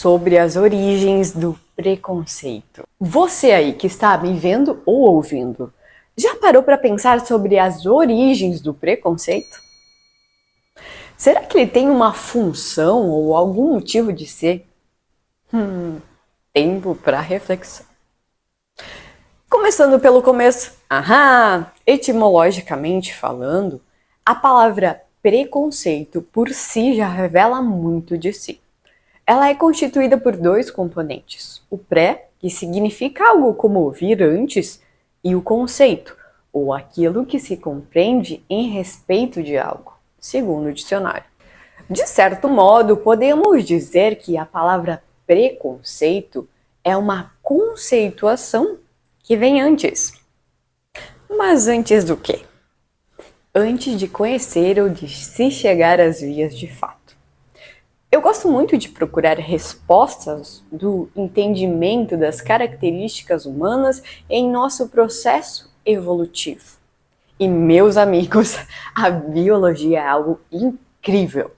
sobre as origens do preconceito. Você aí que está me vendo ou ouvindo, já parou para pensar sobre as origens do preconceito? Será que ele tem uma função ou algum motivo de ser? Tempo para reflexão. Começando pelo começo. Etimologicamente falando, a palavra preconceito por si já revela muito de si. Ela é constituída por dois componentes: o pré, que significa algo como vir antes, e o conceito, ou aquilo que se compreende em respeito de algo, segundo o dicionário. De certo modo, podemos dizer que a palavra preconceito é uma conceituação que vem antes. Mas antes do quê? Antes de conhecer ou de se chegar às vias de fato. Eu gosto muito de procurar respostas do entendimento das características humanas em nosso processo evolutivo. E, meus amigos, a biologia é algo incrível.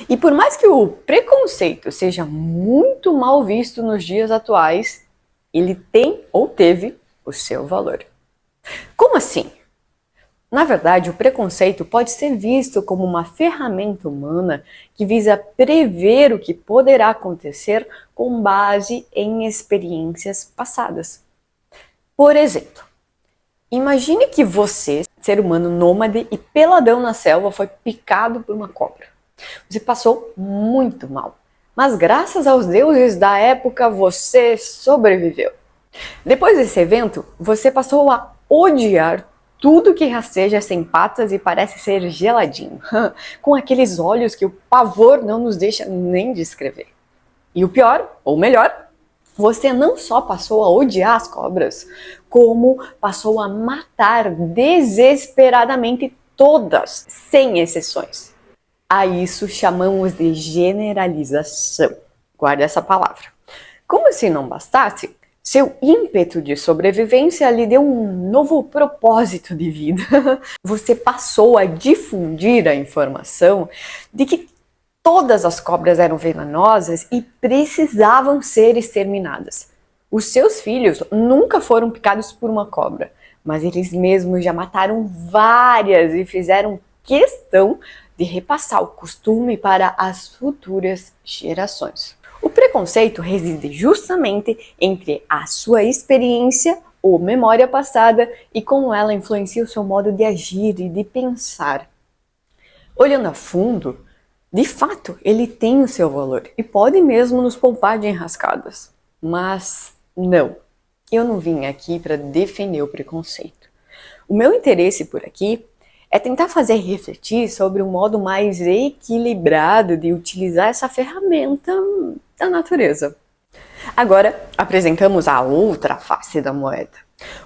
E por mais que o preconceito seja muito mal visto nos dias atuais, ele tem ou teve o seu valor. Como assim? Na verdade, o preconceito pode ser visto como uma ferramenta humana que visa prever o que poderá acontecer com base em experiências passadas. Por exemplo, imagine que você, ser humano nômade e peladão na selva, foi picado por uma cobra. Você passou muito mal, mas graças aos deuses da época você sobreviveu. Depois desse evento, você passou a odiar tudo que rasteja sem patas e parece ser geladinho, com aqueles olhos que o pavor não nos deixa nem descrever. E o pior, ou melhor, você não só passou a odiar as cobras, como passou a matar desesperadamente todas, sem exceções. A isso chamamos de generalização. Guarda essa palavra. Como se não bastasse, seu ímpeto de sobrevivência lhe deu um novo propósito de vida. Você passou a difundir a informação de que todas as cobras eram venenosas e precisavam ser exterminadas. Os seus filhos nunca foram picados por uma cobra, mas eles mesmos já mataram várias e fizeram questão de repassar o costume para as futuras gerações. O preconceito reside justamente entre a sua experiência ou memória passada e como ela influencia o seu modo de agir e de pensar. Olhando a fundo, de fato, ele tem o seu valor e pode mesmo nos poupar de enrascadas. Mas não, eu não vim aqui para defender o preconceito. O meu interesse por aqui é tentar fazer refletir sobre um modo mais equilibrado de utilizar essa ferramenta da natureza. Agora, apresentamos a outra face da moeda.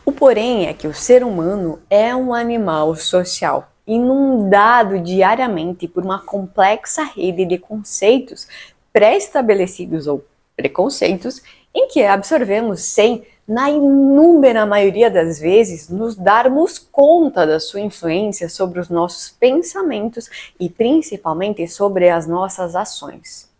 O porém é que o ser humano é um animal social, inundado diariamente por uma complexa rede de conceitos pré-estabelecidos ou preconceitos em que absorvemos sem, na inúmera maioria das vezes, nos darmos conta da sua influência sobre os nossos pensamentos e principalmente sobre as nossas ações.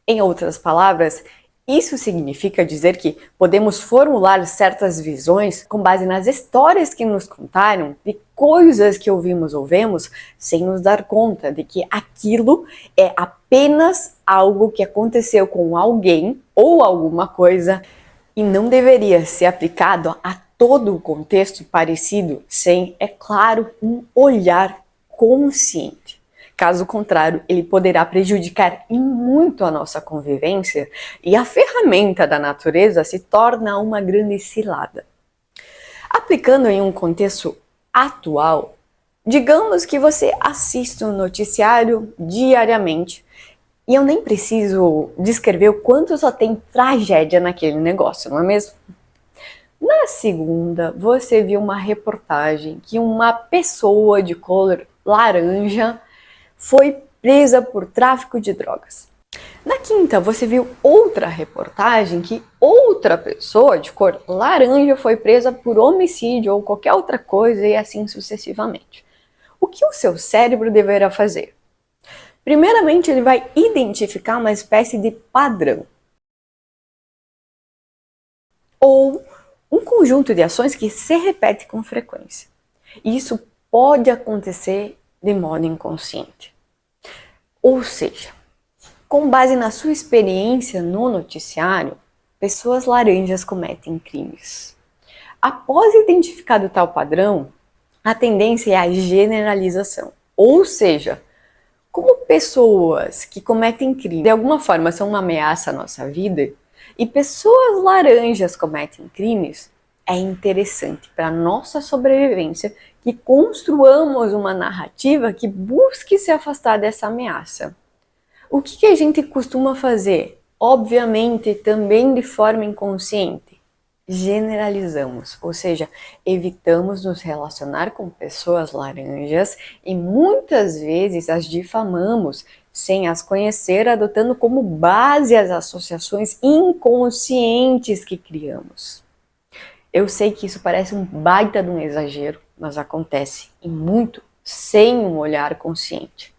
Em outras palavras, isso significa dizer que podemos formular certas visões com base nas histórias que nos contaram, de coisas que ouvimos ou vemos, sem nos dar conta de que aquilo é apenas algo que aconteceu com alguém ou alguma coisa e não deveria ser aplicado a todo o contexto parecido sem, é claro, um olhar consciente. Caso contrário, ele poderá prejudicar em muito a nossa convivência e a ferramenta da natureza se torna uma grande cilada. Aplicando em um contexto atual, digamos que você assiste um noticiário diariamente e eu nem preciso descrever o quanto só tem tragédia naquele negócio, não é mesmo? Na segunda, você viu uma reportagem que uma pessoa de cor laranja foi presa por tráfico de drogas. Na quinta, você viu outra reportagem que outra pessoa de cor laranja foi presa por homicídio ou qualquer outra coisa e assim sucessivamente. O que o seu cérebro deverá fazer? Primeiramente, ele vai identificar uma espécie de padrão. ou um conjunto de ações que se repete com frequência. E isso pode acontecer de modo inconsciente. Ou seja, com base na sua experiência no noticiário, pessoas laranjas cometem crimes. Após identificado tal padrão, a tendência é a generalização. Ou seja, como pessoas que cometem crime de alguma forma são uma ameaça à nossa vida, e pessoas laranjas cometem crimes, é interessante para a nossa sobrevivência que construamos uma narrativa que busque se afastar dessa ameaça. O que a gente costuma fazer? Obviamente, também de forma inconsciente. Generalizamos, ou seja, evitamos nos relacionar com pessoas laranjas e muitas vezes as difamamos sem as conhecer, adotando como base as associações inconscientes que criamos. Eu sei que isso parece um baita de um exagero, mas acontece e muito sem um olhar consciente.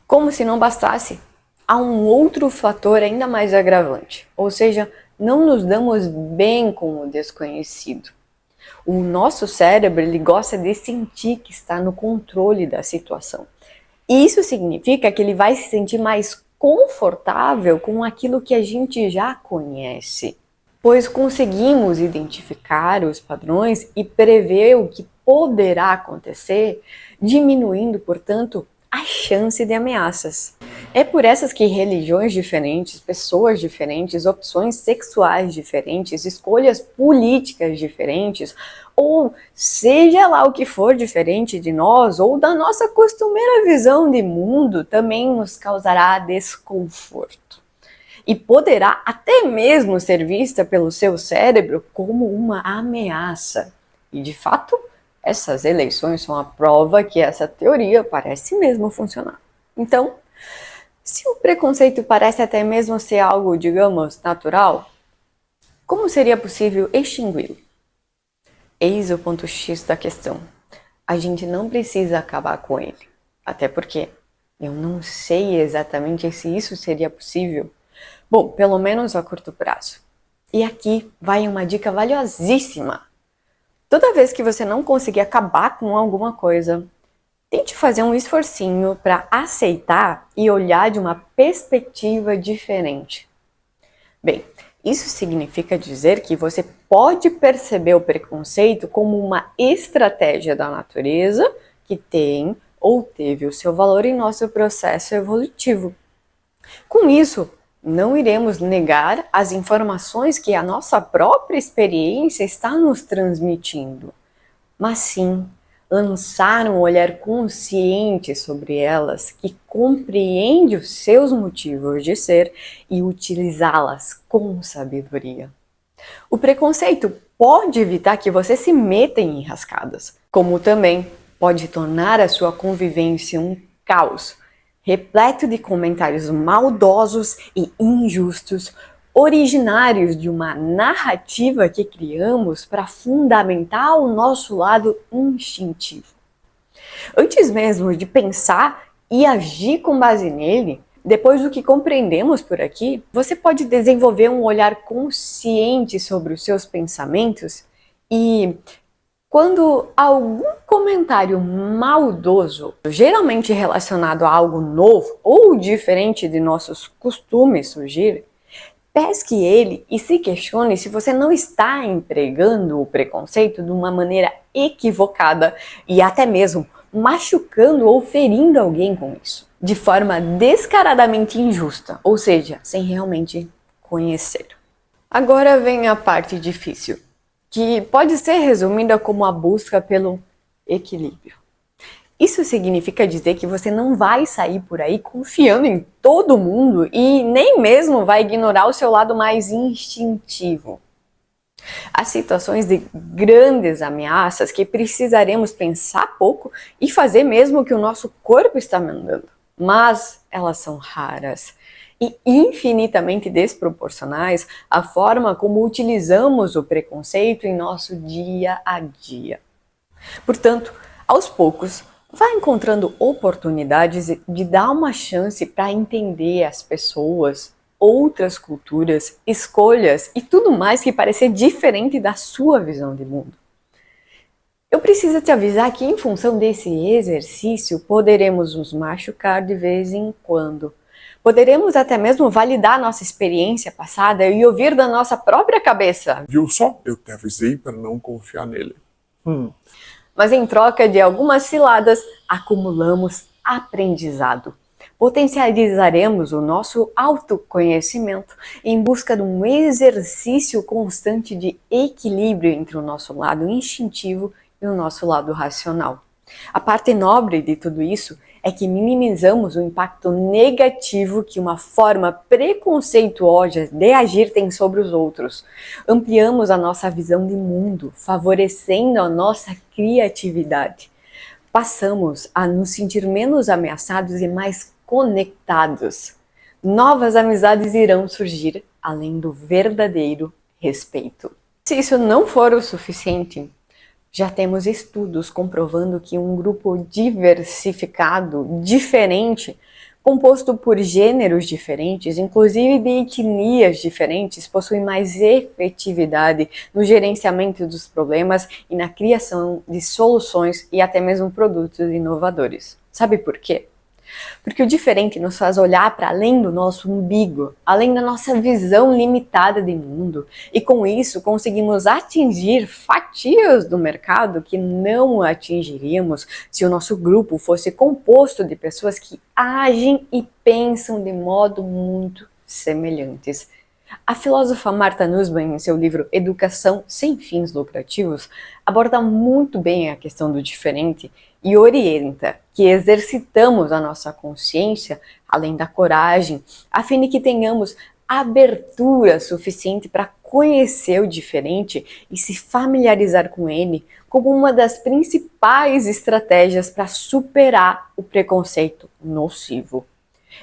Como se não bastasse, há um outro fator ainda mais agravante, ou seja, não nos damos bem com o desconhecido. O nosso cérebro ele gosta de sentir que está no controle da situação. Isso significa que ele vai se sentir mais confortável com aquilo que a gente já conhece, pois conseguimos identificar os padrões e prever o que poderá acontecer, diminuindo, portanto, a chance de ameaças. É por essas que religiões diferentes, pessoas diferentes, opções sexuais diferentes, escolhas políticas diferentes, ou seja lá o que for diferente de nós, ou da nossa costumeira visão de mundo, também nos causará desconforto. E poderá até mesmo ser vista pelo seu cérebro como uma ameaça. E de fato, essas eleições são a prova que essa teoria parece mesmo funcionar. Então, se o preconceito parece até mesmo ser algo, digamos, natural, como seria possível extingui-lo? Eis o ponto X da questão. A gente não precisa acabar com ele. Até porque eu não sei exatamente se isso seria possível. Bom, pelo menos a curto prazo. E aqui vai uma dica valiosíssima. Toda vez que você não conseguir acabar com alguma coisa, tente fazer um esforcinho para aceitar e olhar de uma perspectiva diferente. Bem, isso significa dizer que você pode perceber o preconceito como uma estratégia da natureza que tem ou teve o seu valor em nosso processo evolutivo. Com isso, não iremos negar as informações que a nossa própria experiência está nos transmitindo, mas sim lançar um olhar consciente sobre elas que compreende os seus motivos de ser e utilizá-las com sabedoria. O preconceito pode evitar que você se meta em enrascadas, como também pode tornar a sua convivência um caos, repleto de comentários maldosos e injustos, originários de uma narrativa que criamos para fundamentar o nosso lado instintivo. Antes mesmo de pensar e agir com base nele, depois do que compreendemos por aqui, você pode desenvolver um olhar consciente sobre os seus pensamentos e, quando algum comentário maldoso, geralmente relacionado a algo novo ou diferente de nossos costumes surgir, pesque ele e se questione se você não está empregando o preconceito de uma maneira equivocada e até mesmo machucando ou ferindo alguém com isso, de forma descaradamente injusta, ou seja, sem realmente conhecer. Agora vem a parte difícil, que pode ser resumida como a busca pelo equilíbrio. Isso significa dizer que você não vai sair por aí confiando em todo mundo e nem mesmo vai ignorar o seu lado mais instintivo. Há situações de grandes ameaças que precisaremos pensar pouco e fazer mesmo o que o nosso corpo está mandando. Mas elas são raras e infinitamente desproporcionais à forma como utilizamos o preconceito em nosso dia a dia. Portanto, aos poucos, vá encontrando oportunidades de dar uma chance para entender as pessoas outras culturas, escolhas e tudo mais que parecer diferente da sua visão de mundo. Eu preciso te avisar que, em função desse exercício, poderemos nos machucar de vez em quando. Poderemos até mesmo validar nossa experiência passada e ouvir da nossa própria cabeça. Viu só? Eu te avisei para não confiar nele. Mas em troca de algumas ciladas, acumulamos aprendizado. Potencializaremos o nosso autoconhecimento em busca de um exercício constante de equilíbrio entre o nosso lado instintivo e o nosso lado racional. A parte nobre de tudo isso é que minimizamos o impacto negativo que uma forma preconceituosa de agir tem sobre os outros. Ampliamos a nossa visão de mundo, favorecendo a nossa criatividade. Passamos a nos sentir menos ameaçados e mais conectados. Novas amizades irão surgir, além do verdadeiro respeito. Se isso não for o suficiente, já temos estudos comprovando que um grupo diversificado, diferente, composto por gêneros diferentes, inclusive de etnias diferentes, possui mais efetividade no gerenciamento dos problemas e na criação de soluções e até mesmo produtos inovadores. Sabe por quê? Porque o diferente nos faz olhar para além do nosso umbigo, além da nossa visão limitada de mundo, e com isso conseguimos atingir fatias do mercado que não atingiríamos se o nosso grupo fosse composto de pessoas que agem e pensam de modo muito semelhantes. A filósofa Martha Nussbaum, em seu livro Educação Sem Fins Lucrativos, aborda muito bem a questão do diferente e orienta que exercitamos a nossa consciência, além da coragem, a fim de que tenhamos abertura suficiente para conhecer o diferente e se familiarizar com ele como uma das principais estratégias para superar o preconceito nocivo.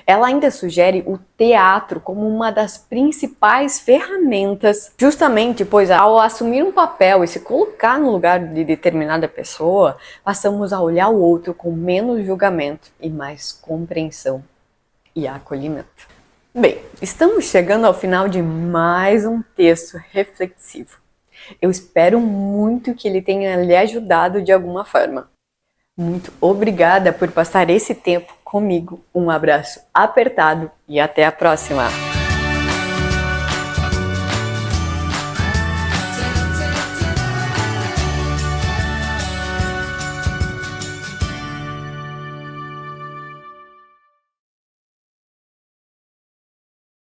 Ela ainda sugere o teatro como uma das principais ferramentas, justamente pois ao assumir um papel e se colocar no lugar de determinada pessoa, passamos a olhar o outro com menos julgamento e mais compreensão e acolhimento. Bem, estamos chegando ao final de mais um texto reflexivo. Eu espero muito que ele tenha lhe ajudado de alguma forma. Muito obrigada por passar esse tempo comigo. Um abraço apertado e até a próxima!